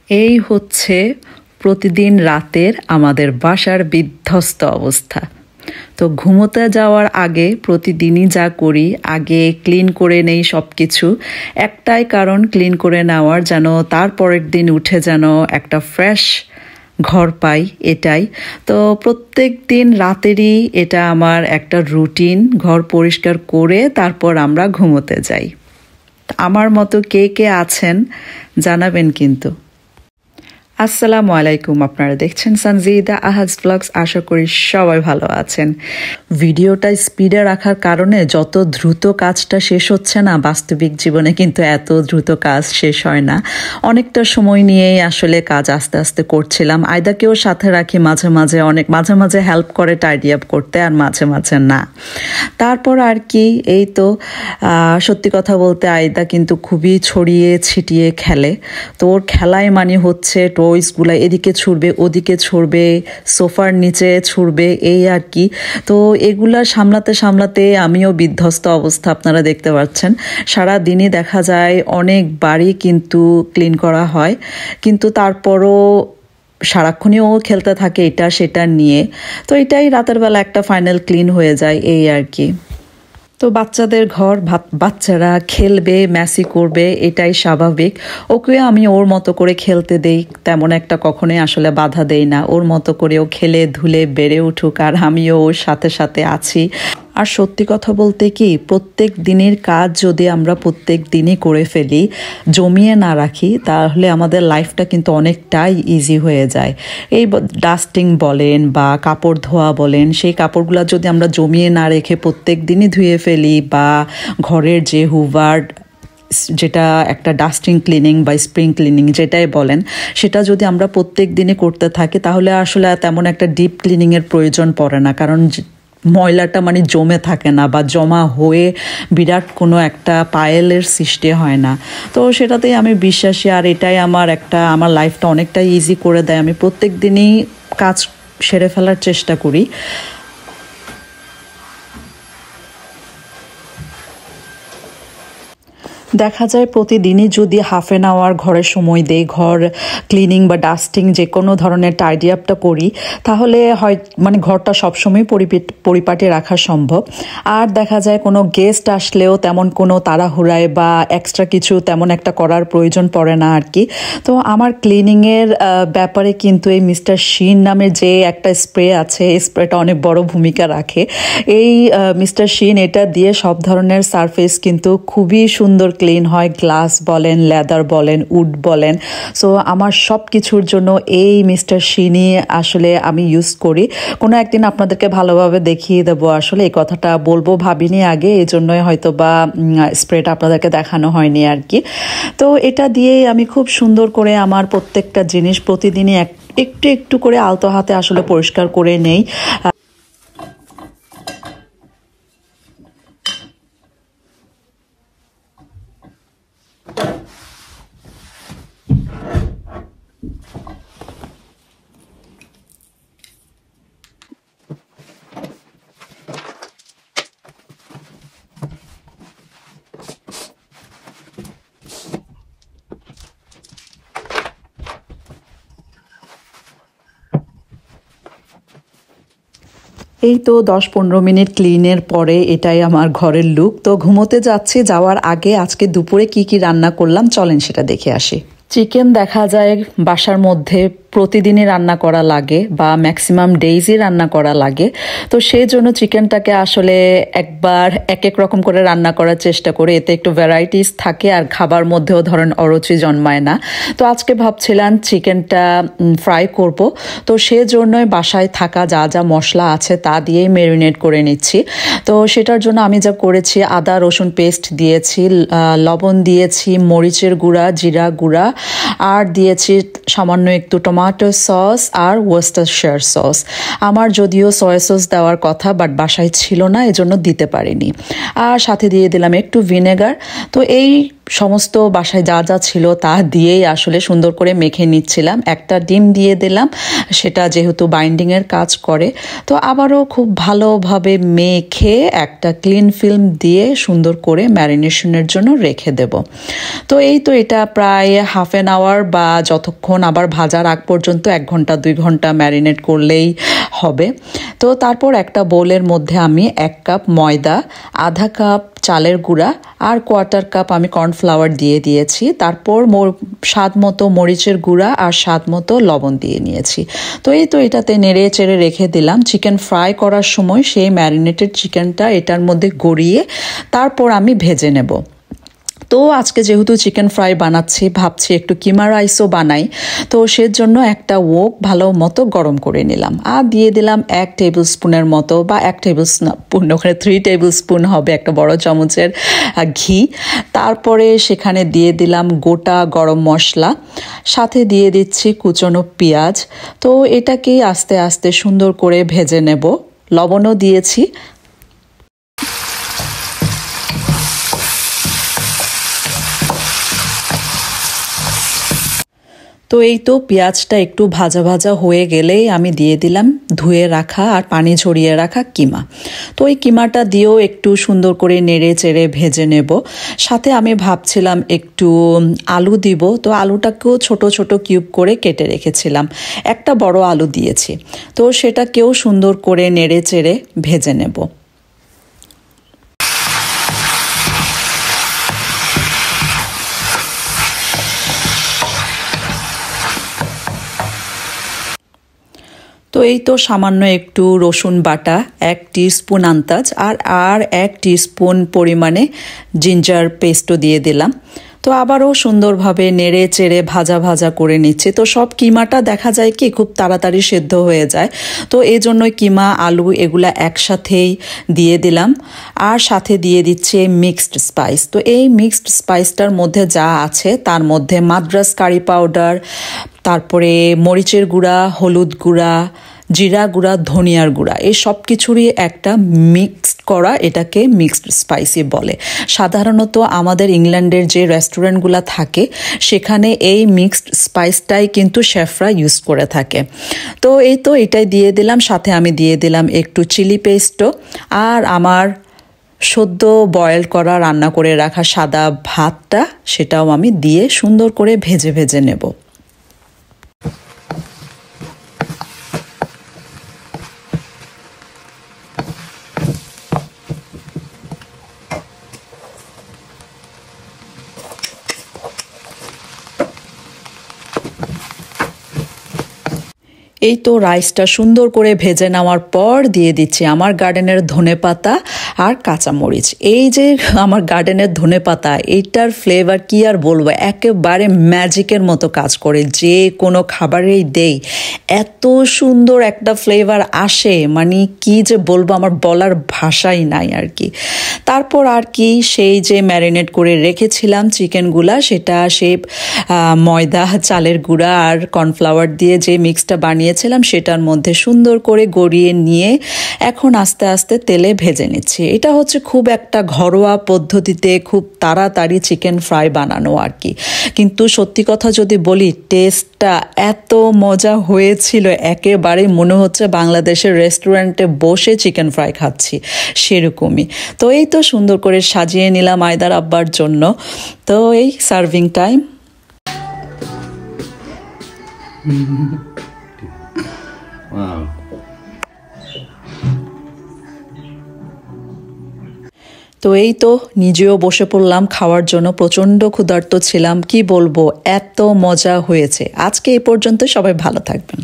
এই হচ্ছে প্রতিদিন রাতের আমাদের বাসার বিধ্বস্ত অবস্থা। তো ঘুমোতে যাওয়ার আগে প্রতিদিনই যা করি, আগে ক্লিন করে নেই সব কিছু। একটাই কারণ ক্লিন করে নেওয়ার, যেন তারপরের দিন উঠে যেন একটা ফ্রেশ ঘর পাই, এটাই। তো প্রত্যেক দিন রাতেরই এটা আমার একটা রুটিন, ঘর পরিষ্কার করে তারপর আমরা ঘুমোতে যাই। আমার মতো কে কে আছেন জানাবেন কিন্তু। আসসালামু আলাইকুম, আপনারা দেখছেন সানজিদা আহাজ ব্লগস। আশা করি সবাই ভালো আছেন। ভিডিওটা স্পিডে রাখার কারণে যত দ্রুত কাজটা শেষ হচ্ছে না, বাস্তবিক জীবনে কিন্তু এত দ্রুত কাজ শেষ হয় না। অনেকটা সময় নিয়েই আসলে কাজ আস্তে আস্তে করছিলাম। আয়দাকেও সাথে রাখি মাঝে মাঝে, মাঝে মাঝে হেল্প করে টাইডি আপ করতে, আর মাঝে মাঝে না। তারপর আর কি, এই তো সত্যি কথা বলতে আয়দা কিন্তু খুবই ছড়িয়ে ছিটিয়ে খেলে। তো ওর খেলায় মানে হচ্ছে টয়েসগুলো এদিকে ছুড়বে, ওদিকে ছুড়বে, সোফার নিচে ছুড়বে, এই আর কি। তো এগুলা সামলাতে সামলাতে আমিও বিধ্বস্ত অবস্থা, আপনারা দেখতে পাচ্ছেন। সারা দিনই দেখা যায় অনেকবারই কিন্তু ক্লিন করা হয়, কিন্তু তারপরও সারাক্ষণই ও খেলতে থাকে এটা সেটা নিয়ে। তো এটাই রাতের বেলা একটা ফাইনাল ক্লিন হয়ে যায়, এই আর কি। তো বাচ্চাদের ঘর, বাচ্চারা খেলবে, ম্যাসি করবে, এটাই স্বাভাবিক। ওকে আমি ওর মতো করে খেলতে দেই, তেমন একটা কখনোই আসলে বাধা দেই না। ওর মতো করে ও খেলে ধুলে বেড়ে উঠুক, আর আমিও ওর সাথে সাথে আছি। আর সত্যি কথা বলতে কি, প্রত্যেক দিনের কাজ যদি আমরা প্রত্যেক দিনই করে ফেলি, জমিয়ে না রাখি, তাহলে আমাদের লাইফটা কিন্তু অনেকটাই ইজি হয়ে যায়। এই ডাস্টিং বলেন বা কাপড় ধোয়া বলেন, সেই কাপড়গুলো যদি আমরা জমিয়ে না রেখে প্রত্যেক দিনই ধুয়ে ফেলি, বা ঘরের যে হুভার, যেটা একটা ডাস্টিং ক্লিনিং বা স্প্রিং ক্লিনিং যেটাই বলেন, সেটা যদি আমরা প্রত্যেক দিনই করতে থাকি, তাহলে আসলে তেমন একটা ডিপ ক্লিনিংয়ের প্রয়োজন পড়ে না। কারণ ময়লাটা মানে জমে থাকে না, বা জমা হয়ে বিরাট কোনো একটা পায়েলের সৃষ্টি হয় না। তো সেটাতেই আমি বিশ্বাসী, আর এটাই আমার লাইফটা অনেকটাই ইজি করে দেয়। আমি প্রত্যেক দিনই কাজ সেরে ফেলার চেষ্টা করি। দেখা যায় প্রতিদিনই যদি হাফ অ্যান আওয়ার ঘরের সময় দেই, ঘর ক্লিনিং বা ডাস্টিং যে কোনো ধরনের টাইডি আপটা করি, তাহলে হয় মানে ঘরটা সবসময় পরিপাটি রাখা সম্ভব। আর দেখা যায় কোনো গেস্ট আসলেও তেমন কোনো তাড়াহুড়ায় বা এক্সট্রা কিছু তেমন একটা করার প্রয়োজন পড়ে না আর কি। তো আমার ক্লিনিংয়ের ব্যাপারে কিন্তু এই মিস্টার শিন নামের যে একটা স্প্রে আছে, এই স্প্রেটা অনেক বড় ভূমিকা রাখে। এই মিস্টার শিন এটা দিয়ে সব ধরনের সারফেস কিন্তু খুবই সুন্দর ক্লিন হয়। গ্লাস বলেন, লেদার বলেন, উড বলেন। সো আমার সব কিছুর জন্য এই মিস্টার শিনই আসলে আমি ইউজ করি। কোনো একদিন আপনাদেরকে ভালোভাবে দেখিয়ে দেবো, আসলে এই কথাটা বলবো ভাবিনি আগে, এই জন্যই হয়তো বা স্প্রেটা আপনাদেরকে দেখানো হয়নি আর কি। তো এটা দিয়েই আমি খুব সুন্দর করে আমার প্রত্যেকটা জিনিস প্রতিদিনই একটু একটু করে আলতো হাতে আসলে পরিষ্কার করে নেই। এই তো 10-15 মিনিট ক্লিনের পরে এটাই আমার ঘরের লুক। তো ঘুমোতে যাচ্ছি, যাওয়ার আগে আজকে দুপুরে কি কি রান্না করলাম চলেন সেটা দেখে আসি। চিকেন দেখা যায় বাসার মধ্যে প্রতিদিনই রান্না করা লাগে, বা ম্যাক্সিমাম ডেইজই রান্না করা লাগে। তো সেই জন্য চিকেনটাকে আসলে একবার এক এক রকম করে রান্না করার চেষ্টা করি, এতে একটু ভ্যারাইটিস থাকে, আর খাবার মধ্যেও ধরেন অরুচি জন্মায় না। তো আজকে ভাবছিলাম চিকেনটা ফ্রাই করব। তো সেজন্যই বাসায় থাকা যা যা মশলা আছে তা দিয়েই ম্যারিনেট করে নিচ্ছি। তো সেটার জন্য আমি যা করেছি, আদা রসুন পেস্ট দিয়েছি, লবণ দিয়েছি, মরিচের গুঁড়া, জিরা গুঁড়া, আর দিয়েছি সামান্য একটু টমেটো সস আর ওয়েস্টারশায়ার সস। আমার যদিও সয়া সস দেওয়ার কথা, বাট বাসায় ছিল না, এজন্য দিতে পারিনি। আর সাথে দিয়ে দিলাম একটু ভিনেগার। তো এই সমস্ত বাসায় যা যা ছিল তা দিয়েই আসলে সুন্দর করে মেখে নিচ্ছিলাম। একটা ডিম দিয়ে দিলাম, সেটা যেহেতু বাইন্ডিংয়ের কাজ করে। তো আবারও খুব ভালোভাবে মেখে একটা ক্লিন ফিল্ম দিয়ে সুন্দর করে ম্যারিনেশনের জন্য রেখে দেব। তো এই তো এটা প্রায় হাফ অ্যান আওয়ার বা যতক্ষণ আবার ভাজার আগ পর্যন্ত 1 ঘন্টা 2 ঘন্টা ম্যারিনেট করলেই হবে। তো তারপর একটা বোলের মধ্যে আমি 1 কাপ ময়দা, আধা কাপ চালের গুঁড়া আর 1/4 কাপ আমি কর্নফ্লাওয়ার দিয়ে দিয়েছি। তারপর স্বাদ মতো মরিচের গুঁড়া আর স্বাদ মতো লবণ দিয়ে নিয়েছি। তো এই তো এটাতে নেড়ে চেড়ে রেখে দিলাম। চিকেন ফ্রাই করার সময় সেই ম্যারিনেটেড চিকেনটা এটার মধ্যে গড়িয়ে তারপর আমি ভেজে নেব। তো আজকে যেহেতু চিকেন ফ্রাই বানাচ্ছি, ভাবছি একটু কিমা রাইসও বানাই। তো সেজন্য একটা ওক ভালো মতো গরম করে নিলাম আর দিয়ে দিলাম 1 টেবিল স্পুনের মতো, বা 1 টেবিল স্পুন, ওখানে 3 টেবিল স্পুন হবে, একটা বড় চামচের ঘি। তারপরে সেখানে দিয়ে দিলাম গোটা গরম মশলা, সাথে দিয়ে দিচ্ছি কুচনো পেঁয়াজ। তো এটাকেই আস্তে আস্তে সুন্দর করে ভেজে নেব। লবণও দিয়েছি। তো এই তো পেঁয়াজটা একটু ভাজা ভাজা হয়ে গেলেই আমি দিয়ে দিলাম ধুয়ে রাখা আর পানি ঝরিয়ে রাখা কিমা। তো এই কিমাটা দিয়েও একটু সুন্দর করে নেড়ে চেড়ে ভেজে নেব। সাথে আমি ভাবছিলাম একটু আলু দিব, তো আলুটাকেও ছোট ছোট কিউব করে কেটে রেখেছিলাম, একটা বড় আলু দিয়েছি। তো সেটাকেও সুন্দর করে নেড়ে চেড়ে ভেজে নেব। তো এই তো সামান্য একটু রসুন বাটা 1 টিস্পুন আন্দাজ আর 1 টিস্পুন পরিমাণে জিঞ্জার পেস্টও দিয়ে দিলাম। তো আবারও সুন্দরভাবে নেড়ে চেড়ে ভাজা ভাজা করে নিচ্ছি। তো সব কিমাটা দেখা যায় কি খুব তাড়াতাড়ি সেদ্ধ হয়ে যায়। তো এই জন্যই কিমা আলু এগুলা একসাথেই দিয়ে দিলাম। আর সাথে দিয়ে দিচ্ছি মিক্সড স্পাইস। তো এই মিক্সড স্পাইসটার মধ্যে যা আছে তার মধ্যে মাদ্রাস কারি পাউডার, তারপরে মরিচের গুঁড়া, হলুদ গুঁড়া, জিরা গুঁড়া, ধনিয়ার গুঁড়া, এই সব কিছুরই একটা মিক্সড করা, এটাকে মিক্সড স্পাইসি বলে। সাধারণত আমাদের ইংল্যান্ডের যে রেস্টুরেন্টগুলো থাকে সেখানে এই মিক্সড স্পাইসটাই কিন্তু শেফরা ইউজ করে থাকে। তো এই তো এটাই দিয়ে দিলাম। সাথে আমি দিয়ে দিলাম একটু চিলি পেস্টও, আর আমার সদ্য বয়েল করা রান্না করে রাখা সাদা ভাতটা, সেটাও আমি দিয়ে সুন্দর করে ভেজে ভেজে নেব। এই তো রাইসটা সুন্দর করে ভেজে নেওয়ার পর দিয়ে দিচ্ছি আমার গার্ডেনের ধনেপাতা আর কাঁচামরিচ। এই যে আমার গার্ডেনের ধনেপাতা, এইটার ফ্লেভার কি আর বলবো, একেবারে ম্যাজিকের মতো কাজ করে। যে কোনো খাবারেই দেই এত সুন্দর একটা ফ্লেভার আসে, মানে কি যে বলবো, আমার বলার ভাষাই নাই আর কি। তারপর আর কি সেই যে ম্যারিনেট করে রেখেছিলাম চিকেনগুলা, সেটা সেই ময়দা, চালের গুঁড়া আর কর্নফ্লাওয়ার দিয়ে যে মিক্সটা বানিয়েছিলাম সেটার মধ্যে সুন্দর করে গড়িয়ে নিয়ে এখন আস্তে আস্তে তেলে ভেজে নিচ্ছি। এটা হচ্ছে খুব একটা ঘরোয়া পদ্ধতিতে খুব তাড়াতাড়ি চিকেন ফ্রাই বানানো আর কি। কিন্তু সত্যি কথা যদি বলি, টেস্টটা এত মজা হয়েছিল, একেবারে মনে হচ্ছে বাংলাদেশের রেস্টুরেন্টে বসে চিকেন ফ্রাই খাচ্ছি, সেরকমই। তো এই তো সুন্দর করে সাজিয়ে নিলাম আয়দার আব্বার জন্য। তো এই সার্ভিং টাইম। Wow. তো এই তো নিজেও বসে পড়লাম খাওয়ার জন্য। প্রচণ্ড ক্ষুধার্ত ছিলাম, কি বলবো, এত মজা হয়েছে। আজকে এই পর্যন্ত, সবাই ভালো থাকবেন।